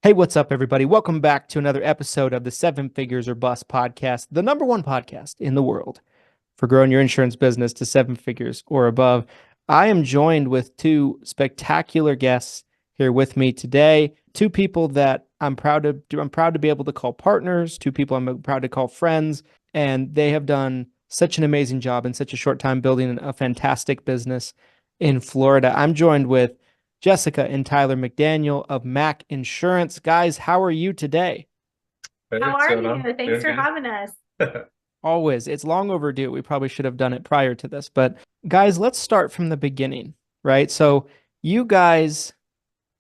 Hey, what's up, everybody? Welcome back to another episode of the Seven Figures or Bust podcast, the number one podcast in the world for growing your insurance business to seven figures or above. I am joined with two spectacular guests here with me today. Two people that I'm proud to be able to call partners, two people I'm proud to call friends, and they have done such an amazing job in such a short time building a fantastic business in Florida. I'm joined with Jessica and Tyler McDaniel of Mac Insurance. Guys, how are you today? Hey, How what's are going you? on? Thanks Doing for good? having us. Always. It's long overdue. We probably should have done it prior to this. But guys, let's start from the beginning, right? So you guys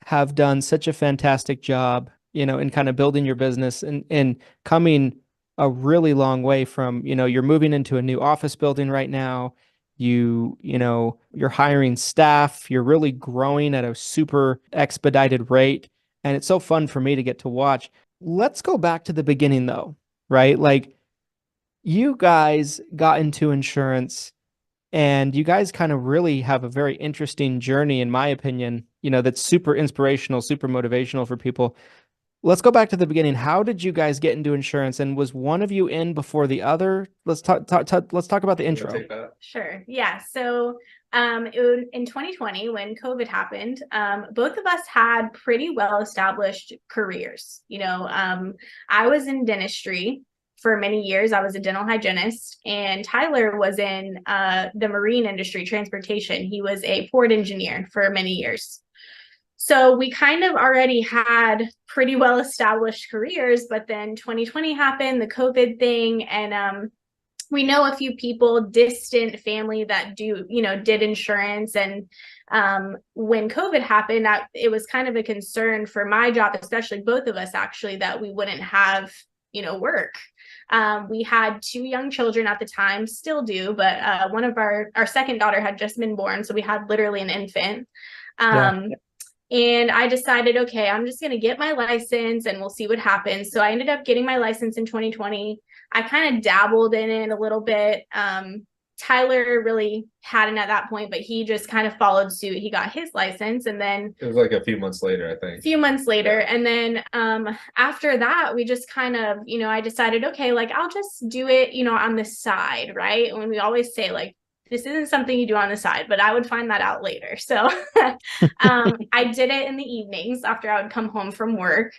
have done such a fantastic job, in kind of building your business and coming a really long way from, you're moving into a new office building right now. You're hiring staff, you're really growing at a super expedited rate. And it's so fun for me to get to watch. Let's go back to the beginning though, right? Like you guys got into insurance and you guys kind of really have a very interesting journey, in my opinion, that's super inspirational, super motivational for people. Let's go back to the beginning. How did you guys get into insurance? And was one of you in before the other? Let's talk about the You wanna intro. take that? Sure. Yeah. So in 2020, when COVID happened, both of us had pretty well-established careers. I was in dentistry for many years. I was a dental hygienist, and Tyler was in the marine industry, transportation. He was a port engineer for many years. So we kind of already had pretty well-established careers, but then 2020 happened, the COVID thing, and we know a few people, distant family that did insurance. And when COVID happened, it was kind of a concern for my job, especially both of us actually, that we wouldn't have, work. We had two young children at the time, still do, but one of our second daughter had just been born. So we had literally an infant. Yeah. And I decided, okay, I'm just going to get my license and we'll see what happens. So I ended up getting my license in 2020. I kind of dabbled in it a little bit. Tyler really hadn't at that point, but he just kind of followed suit. He got his license, and then It was like a few months later, I think. a few months later. And then after that, we just kind of, I decided, okay, like I'll just do it, on the side, right? When we always say like, this isn't something you do on the side, but I would find that out later. So I did it in the evenings after I would come home from work.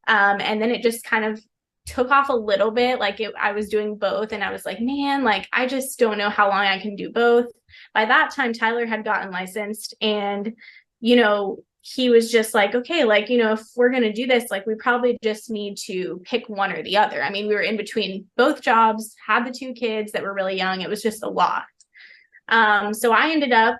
And then it just kind of took off a little bit. I was doing both, and I was like, man, like, I just don't know how long I can do both. By that time, Tyler had gotten licensed, and, he was just like, okay, like, if we're going to do this, like, we probably just need to pick one or the other. I mean, we were in between both jobs, had the two kids that were really young. It was just a lot. So I ended up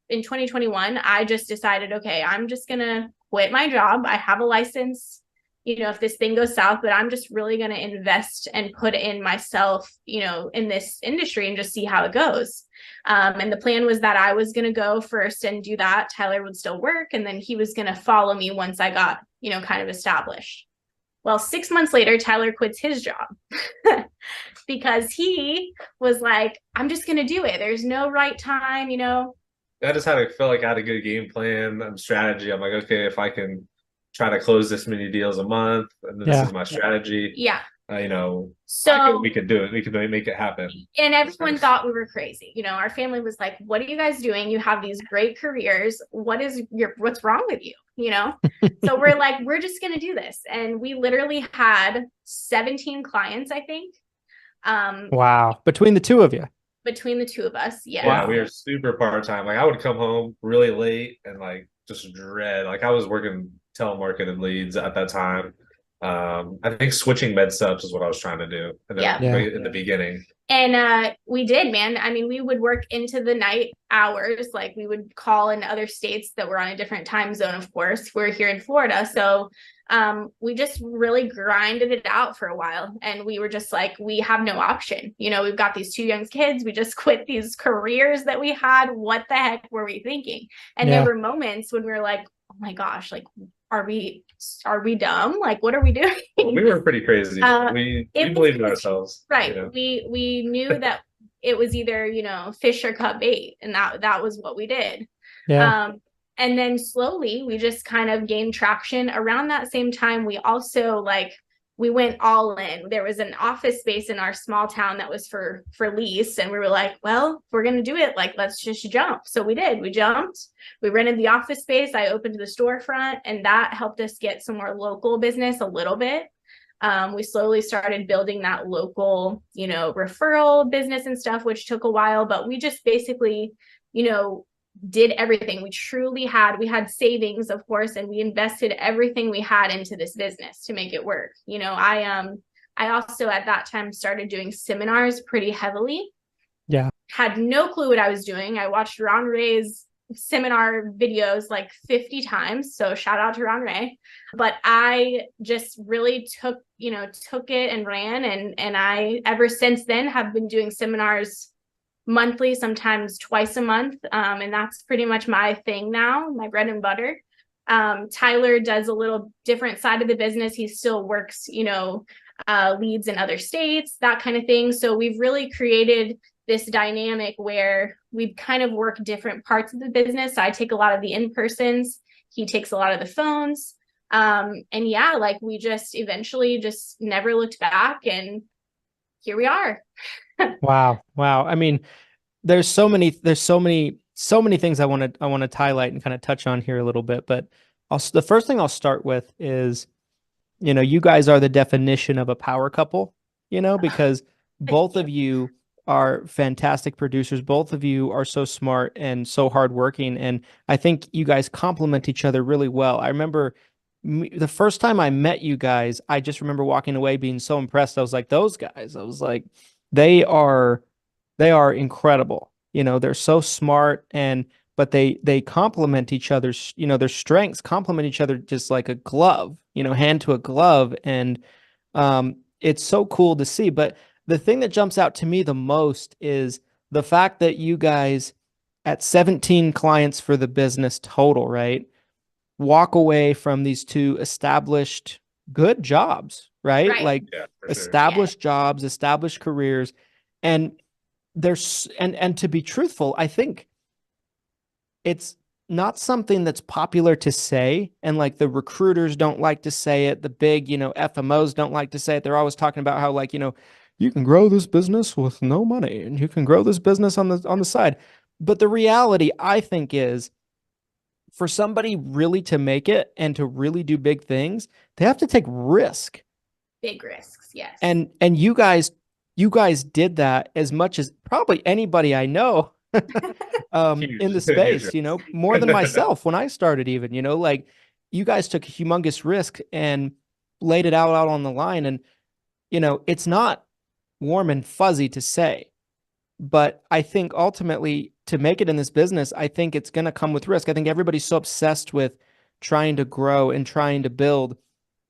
in 2021, I just decided, okay, I'm just going to quit my job. I have a license, if this thing goes south, but I'm just really going to invest and put in myself, in this industry and just see how it goes. And the plan was that I was going to go first and do that. Tyler would still work, and then he was going to follow me once I got, kind of established. Well, 6 months later, Tyler quits his job because he was like, I'm just going to do it. There's no right time, I just felt like I had a good game plan and strategy. I'm like, okay, if I can try to close this many deals a month, and this Yeah. is my strategy, Yeah. So we could do it. We could make it happen. And everyone thought we were crazy. Our family was like, what are you guys doing? You have these great careers. What's wrong with you? So we're like, we're just going to do this. And we literally had 17 clients, I think. Wow. Between the two of you. Between the two of us. Yes. Yeah, we were super part-time. Like I would come home really late and like just dread. Like I was working telemarketing leads at that time. I think switching med subs is what I was trying to do in the beginning. And we did, man. I mean, we would work into the night hours. Like we would call in other states that were on a different time zone, of course. We're here in Florida. So we just really grinded it out for a while. And we were just like, we have no option. We've got these two young kids. We just quit these careers that we had. What the heck were we thinking? And there were moments when we were like, oh my gosh, like, are we dumb? Like, what are we doing? We were pretty crazy. We believed in ourselves. Right. We knew that it was either, fish or cut bait. And that was what we did. Yeah. And then slowly we just kind of gained traction. Around that same time, we also we went all in. There was an office space in our small town that was for lease. And we were like, well, if we're going to do it, like, let's just jump. So we did. We jumped. We rented the office space. I opened the storefront, and that helped us get some more local business a little bit. We slowly started building that local, referral business and stuff, which took a while, but we just basically, did everything. We had savings, of course, and we invested everything we had into this business to make it work. I also at that time started doing seminars pretty heavily. Yeah. Had no clue what I was doing. I watched Ron Ray's seminar videos like 50 times. So shout out to Ron Ray. But I just really took it and ran. And I, ever since then, have been doing seminars monthly, sometimes twice a month. And that's pretty much my thing now, my bread and butter. Tyler does a little different side of the business. He still works, leads in other states, that kind of thing. So we've really created this dynamic where we kind of work different parts of the business. So I take a lot of the in-persons, he takes a lot of the phones. And yeah, like we just eventually just never looked back, and here we are. Wow. I mean, there's so many things I want to highlight and kind of touch on here a little bit, but the first thing I'll start with is, you guys are the definition of a power couple, because both of you are fantastic producers. Both of you are so smart and so hardworking. And I think you guys complement each other really well. I remember the first time I met you guys, I just remember walking away being so impressed. I was like, those guys, I was like, they are incredible. They're so smart, but they complement each other's, their strengths complement each other just like a glove, hand to a glove. And it's so cool to see. But the thing that jumps out to me the most is the fact that you guys, at 17 clients for the business total, right, walk away from these two established good jobs, right? Like established jobs, established careers. And there's, and to be truthful, I think it's not something that's popular to say. And like the recruiters don't like to say it. The big, FMOs don't like to say it. They're always talking about how, like, you can grow this business with no money, and you can grow this business on the side. But the reality, I think, is for somebody really to make it and to really do big things, they have to take risk. Big risks, yes. And you guys did that as much as probably anybody I know in the space, more than myself when I started even, like you guys took a humongous risk and laid it out on the line. And, it's not warm and fuzzy to say, but I think ultimately to make it in this business, I think it's going to come with risk. I think everybody's so obsessed with trying to grow and trying to build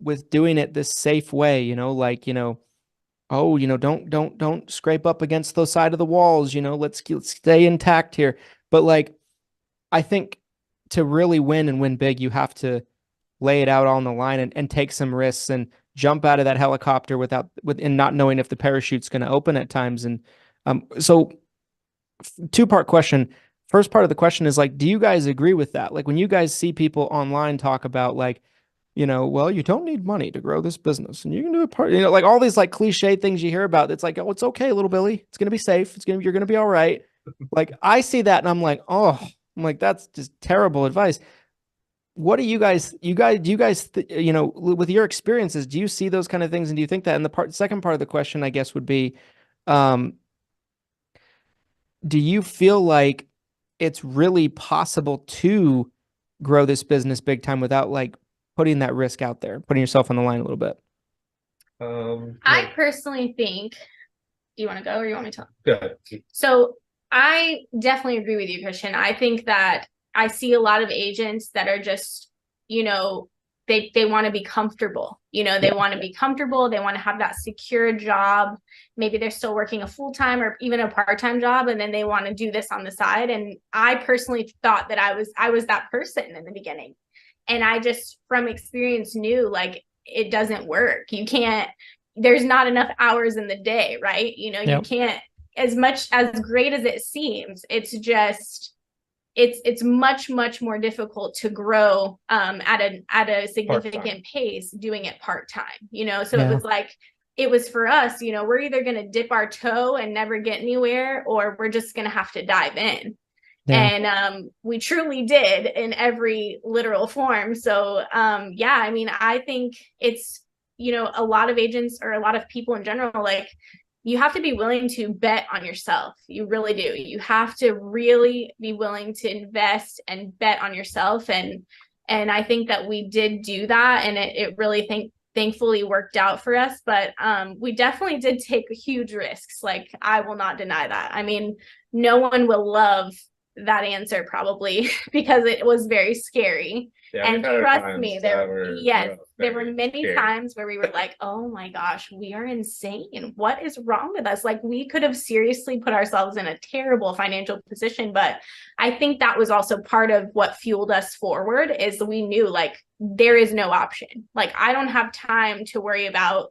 with doing it this safe way, oh, don't scrape up against the side of the walls, let's stay intact here. But like, I think to really win and win big, you have to lay it out on the line and take some risks and jump out of that helicopter and not knowing if the parachute's going to open at times. And so two-part question. First part of the question is like, do you guys agree with that? Like when you guys see people online talk about like, well, you don't need money to grow this business and you can do it like all these like cliche things you hear about. It's like, oh, it's okay, little Billy. It's going to be safe. You're going to be all right. Like I see that and I'm like, that's just terrible advice. What do you guys, with your experiences, do you see those kind of things? And do you think that? And the second part of the question, I guess, would be, do you feel like it's really possible to grow this business big time without like putting that risk out there, putting yourself on the line a little bit? I personally think, do you want to go or you want me to? Good. So I definitely agree with you, Christian. I think that I see a lot of agents that are just, they want to be comfortable. They want to be comfortable. They want to have that secure job. Maybe they're still working a full-time or even a part-time job, and then they want to do this on the side. And I personally thought that I was that person in the beginning. And I just, from experience, knew like it doesn't work. You can't, there's not enough hours in the day, right? You can't, as much as great as it seems, it's just, it's much more difficult to grow at a significant Part-time. pace doing it part-time, so it was for us, we're either going to dip our toe and never get anywhere, or we're just going to have to dive in. And we truly did in every literal form. So I mean, I think it's, a lot of agents, or a lot of people in general, like, you have to be willing to bet on yourself. You really do. You have to really be willing to invest and bet on yourself. And I think that we did do that, and it really thankfully worked out for us. But we definitely did take huge risks. Like, I will not deny that. I mean, no one will love that answer probably, because it was very scary. Yeah, and trust me, there were many scary times where we were like, oh my gosh, we are insane. What is wrong with us? Like, we could have seriously put ourselves in a terrible financial position. But I think that was also part of what fueled us forward, is we knew, like, there is no option. Like, I don't have time to worry about,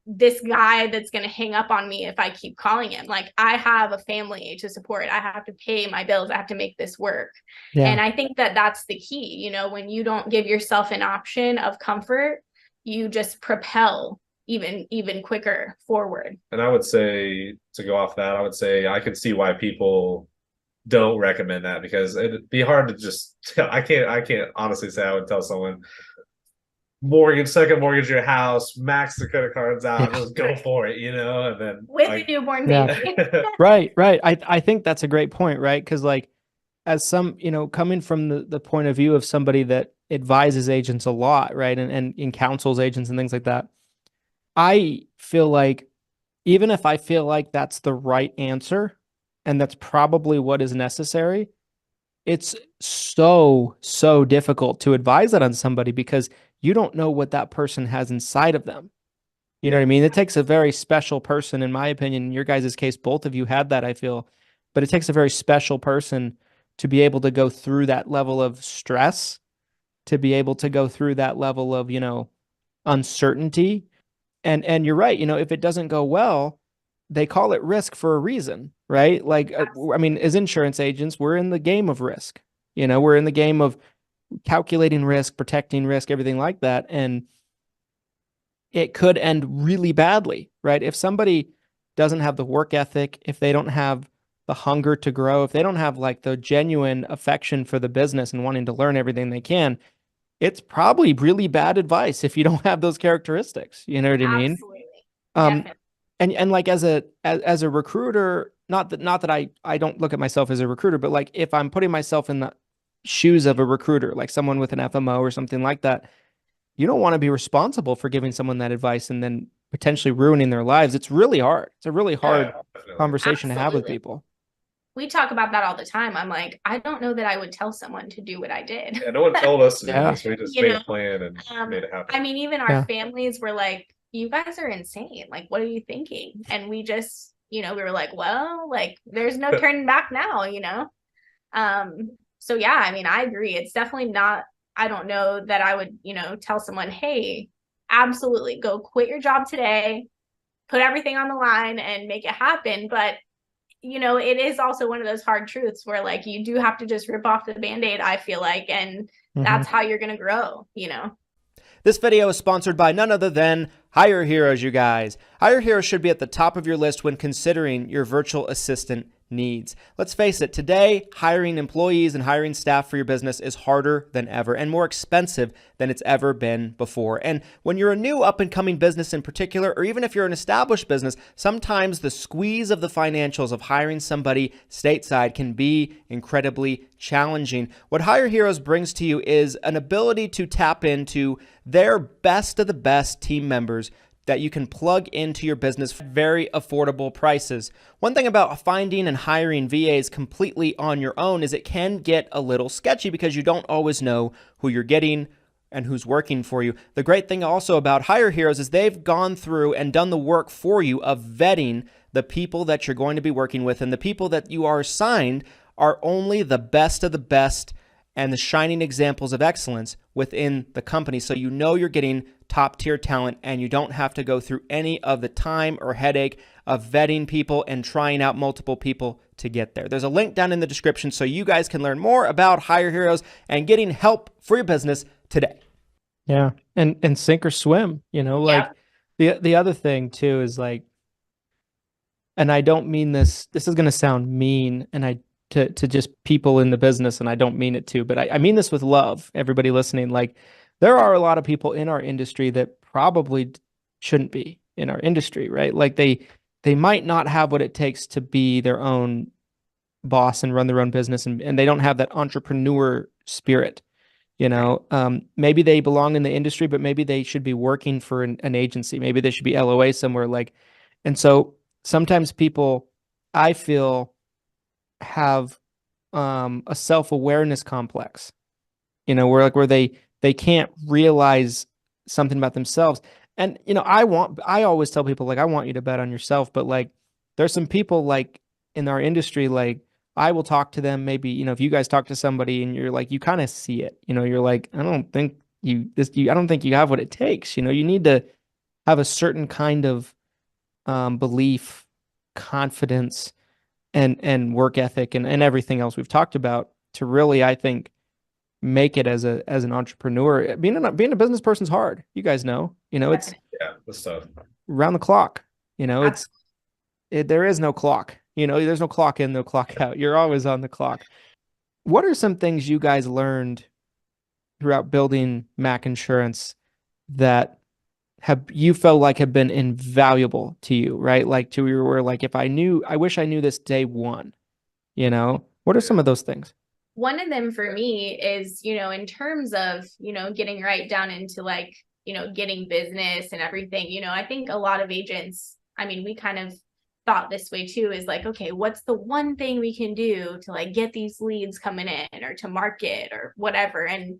this guy that's going to hang up on me if I keep calling him. Like, I have a family to support. I have to pay my bills. I have to make this work. And I think that that's the key. When you don't give yourself an option of comfort, you just propel even quicker forward. And I would say, to go off that, I would say I can see why people don't recommend that, because it'd be hard to just tell. I can't honestly say I would tell someone, second mortgage your house, max the credit cards out, just go for it, and then with a newborn baby. Right. I think that's a great point, right? Because, like, as some, coming from the point of view of somebody that advises agents a lot, right, and counsels agents and things like that, I feel like, even if I feel like that's the right answer and that's probably what is necessary, it's so difficult to advise that on somebody, because you don't know what that person has inside of them. You know what I mean? It takes a very special person, in my opinion. In your guys' case, both of you had that, I feel, but it takes a very special person to be able to go through that level of stress, to be able to go through that level of, uncertainty. And you're right. If it doesn't go well, they call it risk for a reason, right? Like, I mean, as insurance agents, we're in the game of risk. We're in the game of calculating risk, protecting risk, everything like that. And it could end really badly, right? If somebody doesn't have the work ethic, if they don't have the hunger to grow, if they don't have, like, the genuine affection for the business and wanting to learn everything they can, it's probably really bad advice if you don't have those characteristics. You know what I mean? Absolutely. And like, as a recruiter, not that I don't look at myself as a recruiter, but, like, if I'm putting myself in the shoes of a recruiter, like someone with an FMO or something like that, you don't want to be responsible for giving someone that advice and then potentially ruining their lives. It's really hard. It's a really hard conversation to have with people. We talk about that all the time. I'm like, I don't know that I would tell someone to do what I did. Yeah, no one told us to do this. We just made a plan and made it happen. I mean, even our families were like, you guys are insane. Like, what are you thinking? And we just, we were like, well, like, there's no turning back now, So yeah, I mean, I agree. It's definitely not, I don't know that I would, tell someone, hey, absolutely go quit your job today, put everything on the line and make it happen. But, it is also one of those hard truths where, like, you do have to just rip off the Band-Aid, I feel like, and that's how you're going to grow, This video is sponsored by none other than Hire Heroes, you guys. Hire Heroes should be at the top of your list when considering your virtual assistant needs. Let's face it, today, hiring employees and hiring staff for your business is harder than ever and more expensive than it's ever been before. And when you're a new up-and-coming business in particular, or even if you're an established business, sometimes the squeeze of the financials of hiring somebody stateside can be incredibly challenging. What Hire Heroes brings to you is an ability to tap into their best of the best team members that you can plug into your business for very affordable prices. One thing about finding and hiring VAs completely on your own is it can get a little sketchy because you don't always know who you're getting and who's working for you. The great thing also about Hire Heroes is they've gone through and done the work for you of vetting the people that you're going to be working with, and the people that you are assigned are only the best of the best and the shining examples of excellence within the company. So you know you're getting top tier talent and you don't have to go through any of the time or headache of vetting people and trying out multiple people to get there. There's a link down in the description so you guys can learn more about Hire Heroes and getting help for your business today. Yeah. And sink or swim, like the other thing too is like, and I don't mean this is going to sound mean to just people in the business, and I don't mean it to, but I mean this with love, everybody listening. Like, there are a lot of people in our industry that probably shouldn't be in our industry, right? Like they might not have what it takes to be their own boss and run their own business, and they don't have that entrepreneur spirit. Maybe they belong in the industry, but maybe they should be working for an agency. Maybe they should be LOA somewhere, and so sometimes people, I feel, have a self-awareness complex, where they can't realize something about themselves. And, I always tell people, like, I want you to bet on yourself, but like, there's some people like in our industry, like, I will talk to them. Maybe, if you guys talk to somebody and you're like, you kind of see it, you're like, I don't think you have what it takes. You need to have a certain kind of belief, confidence, and work ethic and everything else we've talked about to really, I think, make it as an entrepreneur. Being a business person's hard. You guys know, it's that's tough. Round the clock. There is no clock. There's no clock in, no clock out. You're always on the clock. What are some things you guys learned throughout building Mac Insurance that you felt like have been invaluable to you, right? Like to where like, I wish I knew this day one, what are some of those things? One of them for me is, in terms of, getting right down into like, getting business and everything, I think a lot of agents, we kind of thought this way too, is like, okay, what's the one thing we can do to like get these leads coming in or to market or whatever. And,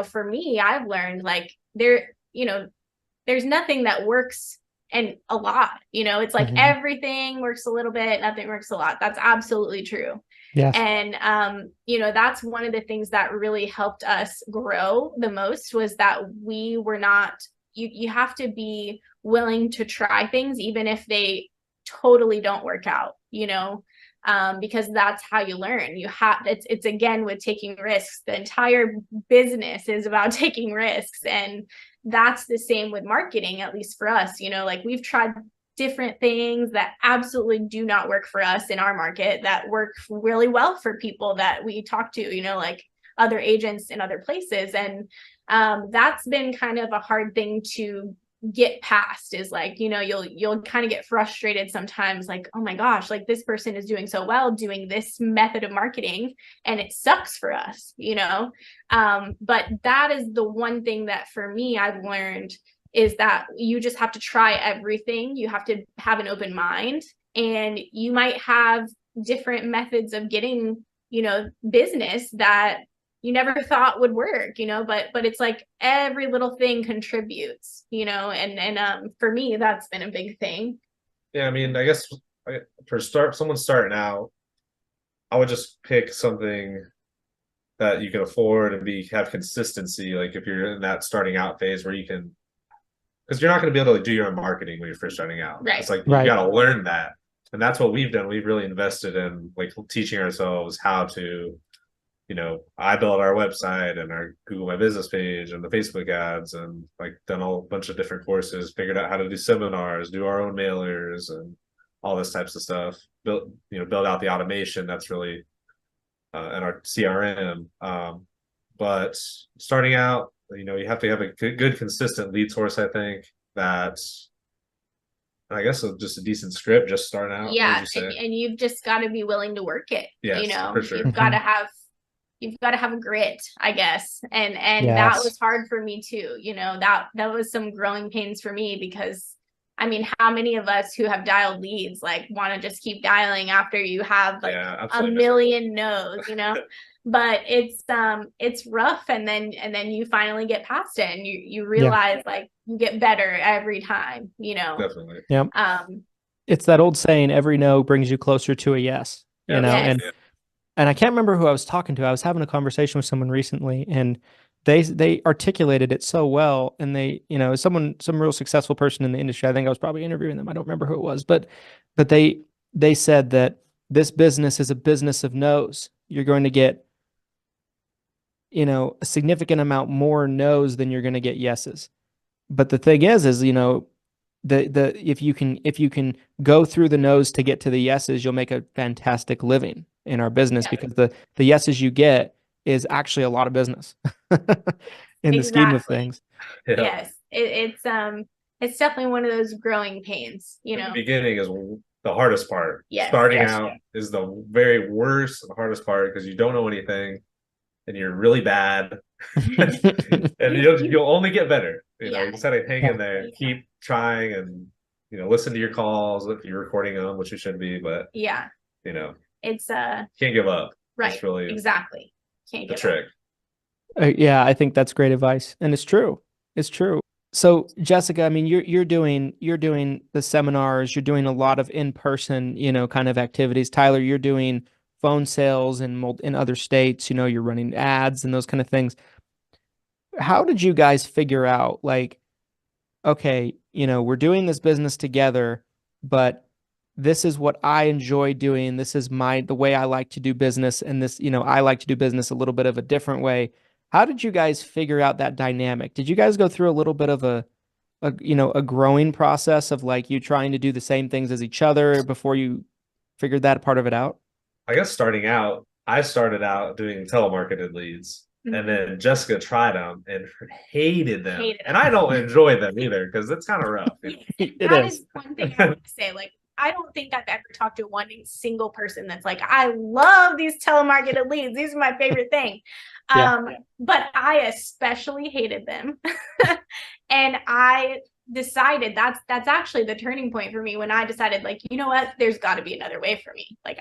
for me, I've learned like there's nothing that works and a lot, it's like everything works a little bit, nothing works a lot. That's absolutely true. Yes. And, that's one of the things that really helped us grow the most was that we were not, you have to be willing to try things, even if they totally don't work out, because that's how you learn. It's again with taking risks. The entire business is about taking risks. And that's the same with marketing, at least for us, like we've tried different things that absolutely do not work for us in our market that work really well for people that we talk to, like other agents in other places. And that's been kind of a hard thing to get past, is like, you'll kind of get frustrated sometimes, like, oh my gosh, like this person is doing so well doing this method of marketing and it sucks for us, but that is the one thing that for me I've learned is that you just have to try everything. You have to have an open mind, and you might have different methods of getting, business that you never thought would work, but it's like every little thing contributes, and for me, that's been a big thing. Yeah. I guess someone starting out, I would just pick something that you can afford and have consistency. Like if you're in that starting out phase where you can, because you're not going to be able to do your own marketing when you're first starting out. Right. It's like you got to learn that. And that's what we've done. We've really invested in like teaching ourselves how to, I built our website and our Google My Business page and the Facebook ads, and like done a bunch of different courses, figured out how to do seminars, do our own mailers and all this types of stuff. Build out the automation that's really in our CRM. But starting out, you have to have a good consistent lead source. I think that's, I guess, just a decent script just starting out. Yeah, and you've just got to be willing to work it. Yes, for sure. You've got to have a grit, I guess. And yes. That was hard for me too. That was some growing pains for me, because how many of us who have dialed leads like want to just keep dialing after you have like a million no's, but it's rough. And then you finally get past it and you realize like you get better every time, Definitely. Yeah. It's that old saying, every no brings you closer to a yes, Yes. And I can't remember who I was talking to. I was having a conversation with someone recently, and they articulated it so well. And they, some real successful person in the industry. I think I was probably interviewing them. I don't remember who it was, but they said that this business is a business of no's. You're going to get, a significant amount more no's than you're going to get yeses. But the thing is, the if you can go through the no's to get to the yeses, you'll make a fantastic living in our business because the yeses you get is actually a lot of business in the scheme of things. Yeah. Yes, it's definitely one of those growing pains. The beginning is the hardest part. Yes. Starting out is the very worst and hardest part because you don't know anything and you're really bad. And you'll only get better. You just gotta hang in there, keep trying, and listen to your calls if you're recording them, which you should be. But it's can't give up. Right. That's really exactly. Can't the give trick. Yeah, I think that's great advice, and it's true. It's true. So Jessica, I mean, you're doing the seminars, you're doing a lot of in-person, kind of activities. Tyler, you're doing phone sales in other states, you're running ads and those kind of things. How did you guys figure out, like, okay, we're doing this business together, but this is what I enjoy doing. This is the way I like to do business. And this, I like to do business a little bit of a different way. How did you guys figure out that dynamic? Did you guys go through a little bit of a growing process of like you trying to do the same things as each other before you figured that part of it out? I guess I started out doing telemarketed leads. And then Jessica tried them and hated them. And I don't enjoy them either because it's kind of rough. That is one thing I want to say. Like, I don't think I've ever talked to one single person that's like, I love these telemarketed leads. These are my favorite thing. But I especially hated them. And I decided that's actually the turning point for me when I decided, like, you know what, there's got to be another way for me. Like,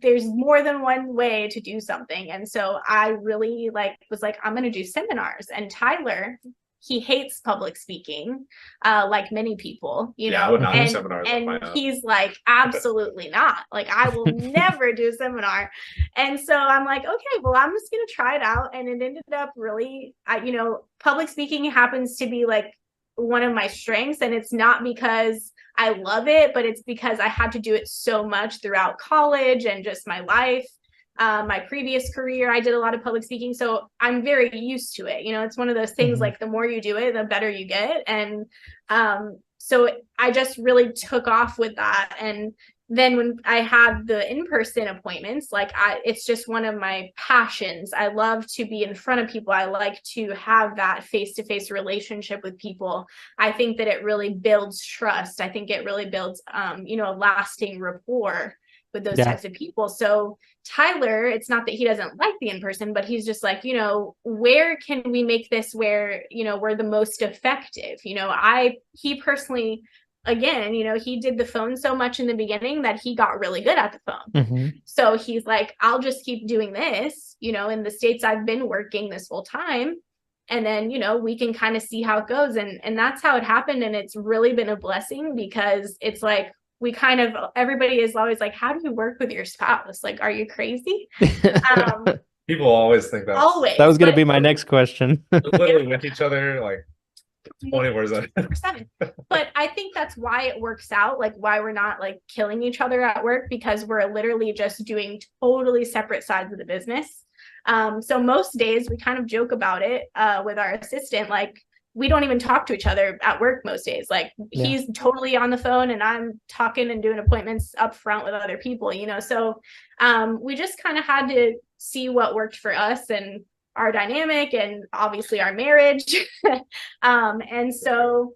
there's more than one way to do something. And so I really was like, I'm going to do seminars. And Tyler, he hates public speaking, like many people, I would not do seminars on my own. He's like, absolutely not. Like, I will never do a seminar. And so I'm like, okay, well, I'm just going to try it out. And it ended up really, public speaking happens to be like one of my strengths. And it's not because I love it, but it's because I had to do it so much throughout college and just my life. My previous career, I did a lot of public speaking, so I'm very used to it. It's one of those things, like, the more you do it, the better you get. And so I just really took off with that. And then when I had the in-person appointments, it's just one of my passions. I love to be in front of people. I like to have that face-to-face relationship with people. I think that it really builds trust. I think it really builds, a lasting rapport with those types of people. So Tyler, it's not that he doesn't like the in-person, but he's just like, where can we make this where, we're the most effective? He personally, again, he did the phone so much in the beginning that he got really good at the phone. So he's like, I'll just keep doing this, in the states I've been working this whole time. And then, we can kind of see how it goes. And that's how it happened. And it's really been a blessing because it's like, everybody is always like, how do you work with your spouse? Like, are you crazy? People always think that. Always. That was going to be my next question. Literally with each other, like 24/7. But I think that's why it works out, like why we're not like killing each other at work, because we're literally just doing totally separate sides of the business. So most days we kind of joke about it with our assistant, like, we don't even talk to each other at work most days. Like, he's totally on the phone and I'm talking and doing appointments up front with other people, so we just kind of had to see what worked for us and our dynamic and obviously our marriage. And so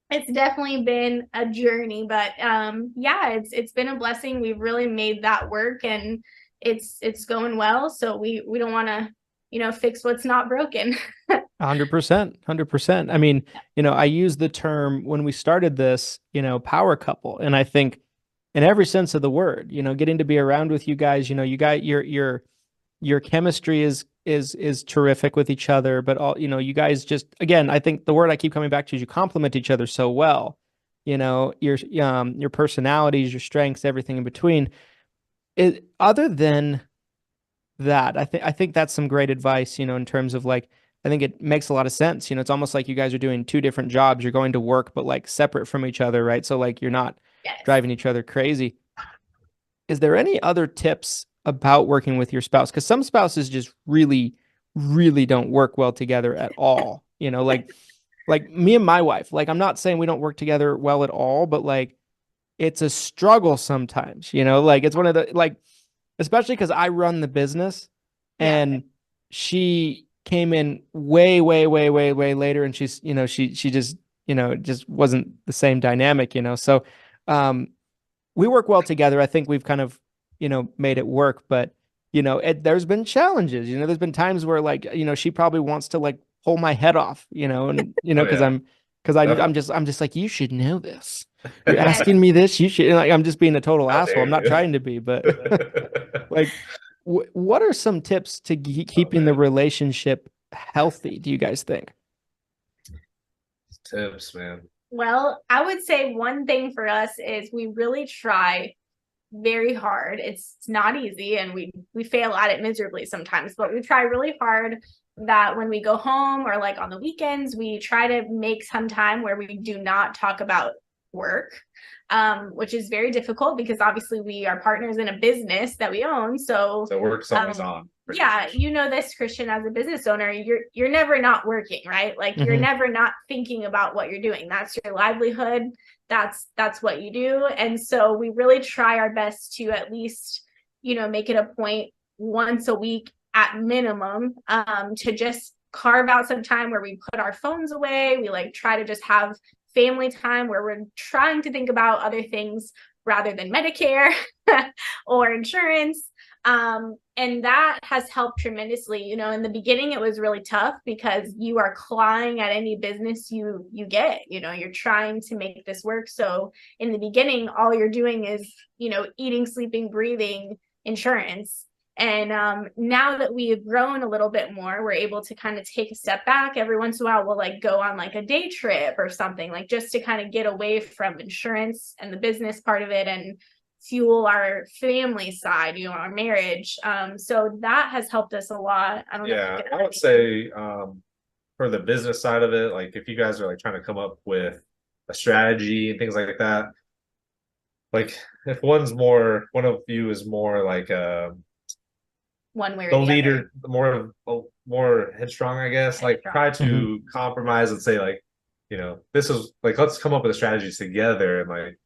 it's definitely been a journey, but it's been a blessing. We've really made that work and it's going well. So we don't want to fix what's not broken. 100%. I mean, I use the term when we started this, power couple. And I think in every sense of the word, getting to be around with you guys, you got your chemistry is terrific with each other, but all, you guys just, again, I think the word I keep coming back to is you complement each other so well, your personalities, your strengths, everything in between. Other than that, I think that's some great advice, in terms of like, I think it makes a lot of sense. It's almost like you guys are doing two different jobs. You're going to work, but like separate from each other, right? So like you're not driving each other crazy. is there any other tips about working with your spouse? Because some spouses just really, really don't work well together at all. You know, like me and my wife, like I'm not saying we don't work together well at all, but like it's a struggle sometimes, you know, like it's one of the like, especially because I run the business Yeah. and she came in way, way, way, way, way later, and she's, you know, she just, you know, it just wasn't the same dynamic, you know. So we work well together. I think we've kind of, you know, made it work, but you know, there's been challenges, you know, there's been times where like, you know, she probably wants to like pull my head off, you know, and you know, Oh yeah, because definitely. I'm just like, you should know this. You're asking me this, you should, like, I'm just being a total How asshole. dare I'm not you? trying to be, but like, what are some tips to Oh keeping the man, relationship healthy, do you guys think? tips, man. Well, I would say one thing for us is we really try very hard. It's not easy, and we fail at it miserably sometimes, but we try really hard that when we go home or like on the weekends, we try to make some time where we do not talk about work, which is very difficult because obviously we are partners in a business that we own. So Work's always on. yeah, you know this, Christian, as a business owner, you're never not working, right? Like you're Mhm. never not thinking about what you're doing. That's your livelihood. That's what you do. And so we really try our best to at least, you know, make it a point once a week at minimum, to just carve out some time where we put our phones away. We like try to just have family time where we're trying to think about other things rather than Medicare or insurance. And that has helped tremendously. You know, in the beginning, it was really tough because you are clawing at any business you get. You know, you're trying to make this work. So in the beginning, all you're doing is, you know, eating, sleeping, breathing insurance. And now that we have grown a little bit more, we're able to kind of take a step back. Every once in a while, we'll like go on like a day trip or something, like just to kind of get away from insurance and the business part of it and fuel our family side, you know, our marriage. So that has helped us a lot. I don't know. Yeah, I would say for the business side of it, like if you guys are like trying to come up with a strategy and things like that, like if one of you is more like one way or the the leader, other. more headstrong, I guess, like try Mhm. to compromise and say like, you know, this is like let's come up with a strategy together and like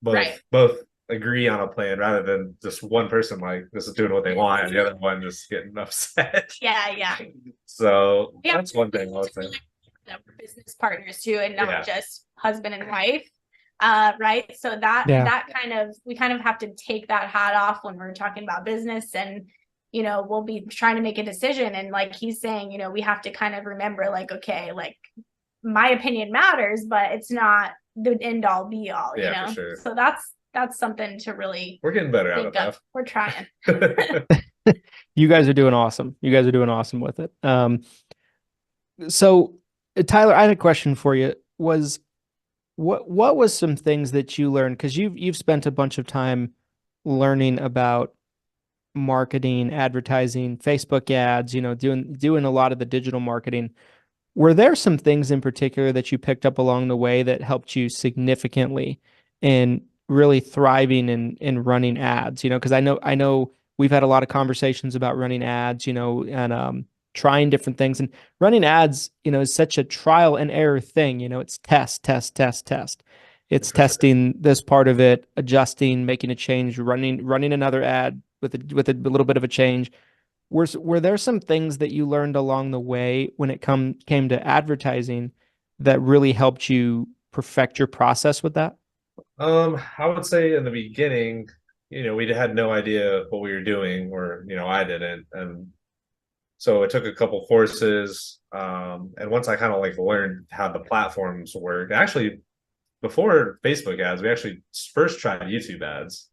Right. both agree on a plan rather than just one person like this is doing what they want and the other one just getting upset. Yeah, yeah. So Yeah. that's one thing I would say. That we're business partners too, and not Yeah. just husband and wife. Right. So Yeah. that kind of, we kind of have to take that hat off when we're talking about business, and you know, we'll be trying to make a decision, and like he's saying, you know, we have to kind of remember like, okay, like my opinion matters, but it's not the end all be all, you Yeah, know. for sure. So that's something to really We're getting better at think it of. We're trying. though. You guys are doing awesome. You guys are doing awesome with it. So Tyler, I had a question for you. Was what was some things that you learned? Because you've spent a bunch of time learning about marketing, advertising, Facebook ads, you know, doing a lot of the digital marketing. Were there some things in particular that you picked up along the way that helped you significantly in really thriving in running ads? You know, because I know we've had a lot of conversations about running ads, you know, and trying different things. And running ads, you know, is such a trial and error thing. You know, it's test, test, test, test. It's For sure. testing this part of it, adjusting, making a change, running another ad with a little bit of a change. Were there some things that you learned along the way when it came to advertising that really helped you perfect your process with that? I would say in the beginning, you know, we had no idea what we were doing, or you know, I didn't, and so it took a couple courses. And once I kind of like learned how the platforms work, actually, before Facebook ads, we actually first tried YouTube ads.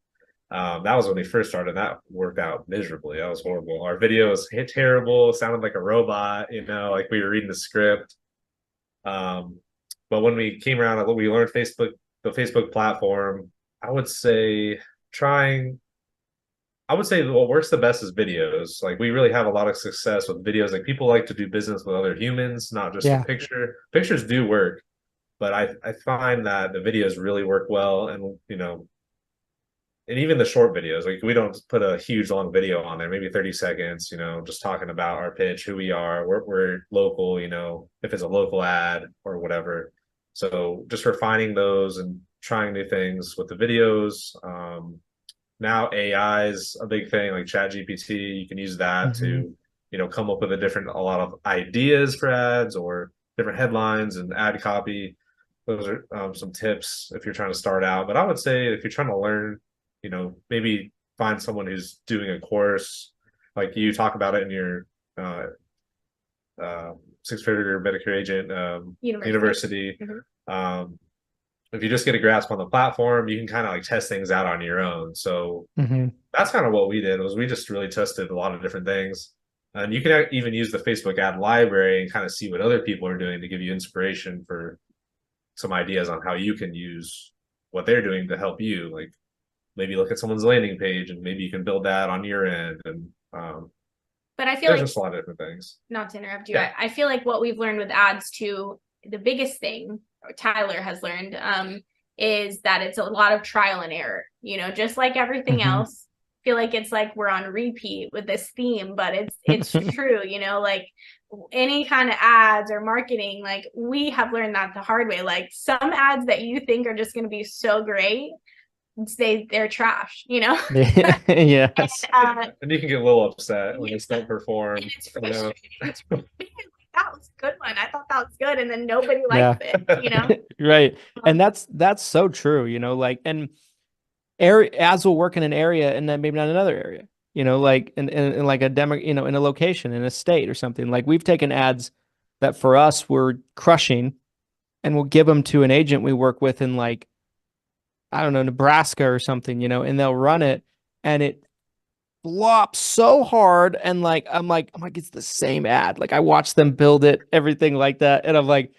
That was when we first started. That worked out miserably. That was horrible. Our videos hit terrible, sounded like a robot, you know, like we were reading the script. Um, but when we came around, we learned the Facebook platform. I would say trying I would say what works the best is videos. Like we really have a lot of success with videos. Like people like to do business with other humans, not just a Yeah. picture. Pictures do work, but I find that the videos really work well. And you know, and even the short videos, like we don't put a huge long video on there, maybe 30 seconds, just talking about our pitch, who we are, we're local, if it's a local ad or whatever. So just refining those and trying new things with the videos. Now AI is a big thing, like ChatGPT. You can use that to, come up with a lot of ideas for ads or different headlines and ad copy. Those are some tips if you're trying to start out. But I would say if you're trying to learn, maybe find someone who's doing a course, like you talk about it in your Six Figure Medicare Agent University. If you just get a grasp on the platform, you can kind of like test things out on your own. So that's kind of what we did, was we just really tested a lot of different things. And you can even use the Facebook ad library and kind of see what other people are doing to give you inspiration for some ideas on how you can use what they're doing to help you. Like maybe look at someone's landing page and maybe you can build that on your end. And but I feel there's like just a lot of different things. Not to interrupt you, Yeah. I feel like what we've learned with ads too, the biggest thing Tyler has learned is that it's a lot of trial and error, just like everything else. I feel like it's like we're on repeat with this theme, but it's true, like any kind of ads or marketing, like we have learned that the hard way. Like some ads that you think are just going to be so great, they're trash, Yes. And you can get a little upset when they don't perform. It's frustrating. That was a good one. I thought that was good, and then nobody likes it, Right. And that's so true, like, and ads will work in an area and then maybe not another area, like in like a demo, in a location, in a state or something. Like we've taken ads that for us were crushing and we'll give them to an agent we work with in like, I don't know, Nebraska or something, and they'll run it and it flops so hard. And like, I'm like, it's the same ad. Like I watch them build it, everything like that. And I'm like,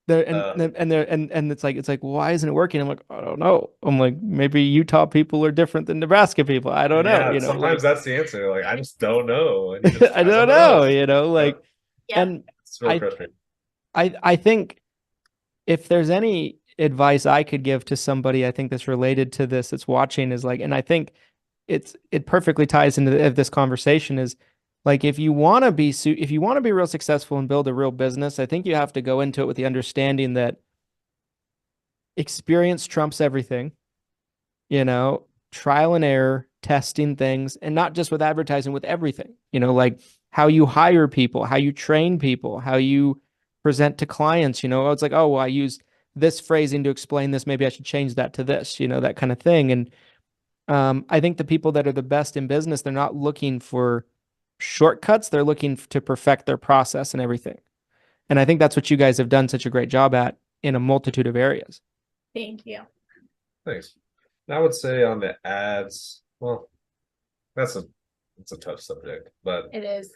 and it's like, why isn't it working? I'm like, I don't know. I'm like, maybe Utah people are different than Nebraska people. I don't know. Sometimes that's the answer. Like, I just don't know. And I don't know, like, and it's really frustrating. I think if there's any advice I could give to somebody, I think that's related to this, that's watching, is like, and I think it perfectly ties into this conversation, is like, if you want to be real successful and build a real business, I think you have to go into it with the understanding that experience trumps everything, trial and error, testing things, and not just with advertising, with everything, like how you hire people, how you train people, how you present to clients, it's like, oh, well, I use this phrasing to explain this. Maybe I should change that to this, that kind of thing. And I think the people that are the best in business, they're not looking for shortcuts. They're looking to perfect their process and everything. And I think that's what you guys have done such a great job at in a multitude of areas. Thank you. Thanks. I would say on the ads, well, it's a tough subject, but it is.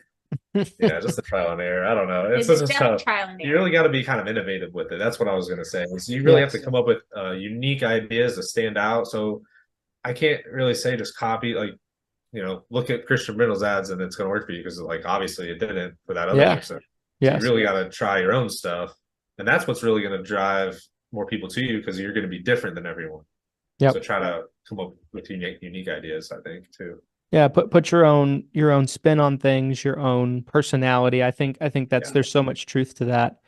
Yeah, just a trial and error. I don't know. It's just tough. Trial and error. You really got to be kind of innovative with it. That's what I was going to say. So you really have to come up with unique ideas to stand out. So I can't really say just copy, like, look at Christian Brindle's ads and it's going to work for you, because like obviously it didn't for that other person. So you really got to try your own stuff, and that's what's really going to drive more people to you, because you're going to be different than everyone. So try to come up with unique ideas, I think, too. Yeah, put your own spin on things, your own personality. I think there's so much truth to that.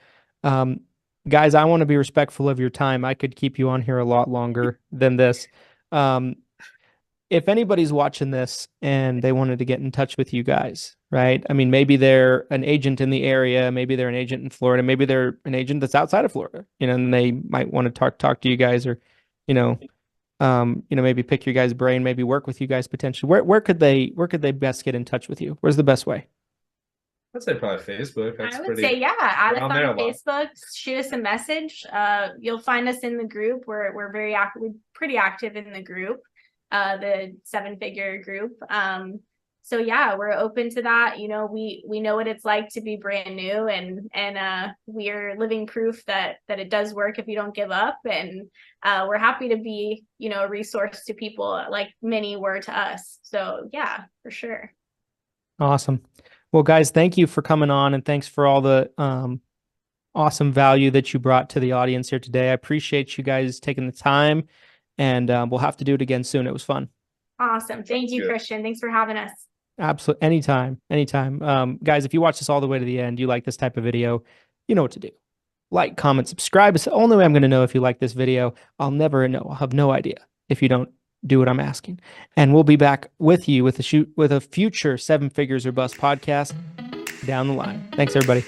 Guys, I want to be respectful of your time. I could keep you on here a lot longer than this. If anybody's watching this and they wanted to get in touch with you guys, right? I mean, maybe they're an agent in the area, maybe they're an agent in Florida, maybe they're an agent that's outside of Florida, and they might want to talk to you guys, or, maybe pick your guys' brain, maybe work with you guys potentially. Where could they best get in touch with you? Where's the best way? I'd say probably Facebook. I would say, add us on Facebook, shoot us a message. You'll find us in the group. We're very active, we're pretty active in the group, the 7-figure group. So yeah, we're open to that. We know what it's like to be brand new, and we're living proof that it does work if you don't give up. And we're happy to be, a resource to people like many were to us. So yeah, for sure. Awesome. Well, guys, thank you for coming on, and thanks for all the awesome value that you brought to the audience here today. I appreciate you guys taking the time, and we'll have to do it again soon. It was fun. Awesome. Thank you, Good. Christian. Thanks for having us. Absolutely. Anytime. Guys, if you watch this all the way to the end, you like this type of video, you know what to do. Like, comment, subscribe. It's the only way I'm going to know if you like this video. I'll never know. I'll have no idea if you don't do what I'm asking. And we'll be back with you with a future 7 Figures or Bust podcast down the line. Thanks, everybody.